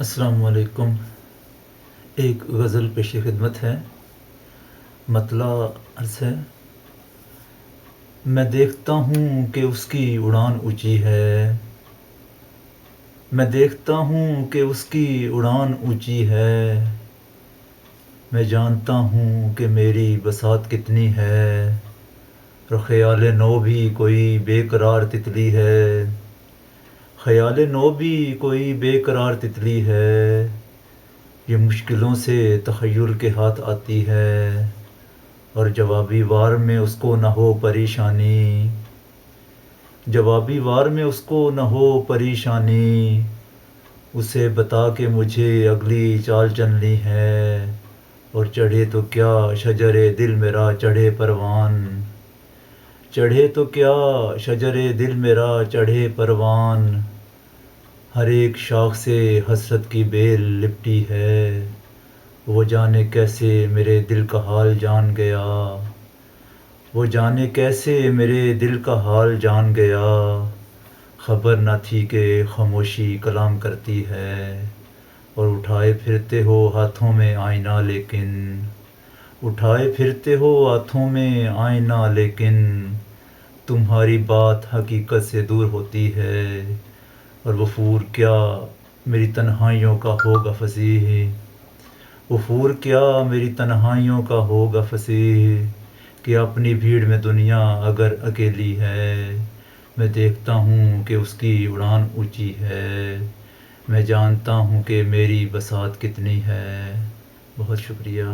السلام علیکم۔ ایک غزل پیش خدمت ہے۔ مطلع عرض ہے: میں دیکھتا ہوں کہ اس کی اڑان اونچی ہے، میں دیکھتا ہوں کہ اس کی اڑان اونچی ہے، میں جانتا ہوں کہ میری بساط کتنی ہے، اور خیال نو بھی کوئی بے قرار تتلی ہے، خیال نو بھی کوئی بے قرار تتلی ہے، یہ مشکلوں سے تخیل کے ہاتھ آتی ہے، اور جوابی وار میں اس کو نہ ہو پریشانی، جوابی وار میں اس کو نہ ہو پریشانی، اسے بتا کہ مجھے اگلی چال چلنی ہے، اور چڑھے تو کیا شجر دل میرا چڑھے پروان، چڑھے تو کیا شجر دل میرا چڑھے پروان، ہر ایک شاخ سے حسرت کی بیل لپٹی ہے، وہ جانے کیسے میرے دل کا حال جان گیا، وہ جانے کیسے میرے دل کا حال جان گیا، خبر نہ تھی کہ خاموشی کلام کرتی ہے، اور اٹھائے پھرتے ہو ہاتھوں میں آئینہ لیکن، اٹھائے پھرتے ہو ہاتھوں میں آئینہ لیکن، تمہاری بات حقیقت سے دور ہوتی ہے، اور وفور کیا میری تنہائیوں کا ہوگا فصیح، وفور کیا میری تنہائیوں کا ہوگا فصیح، کہ اپنی بھیڑ میں دنیا اگر اکیلی ہے، میں دیکھتا ہوں کہ اس کی اڑان اونچی ہے، میں جانتا ہوں کہ میری بساط کتنی ہے۔ بہت شکریہ۔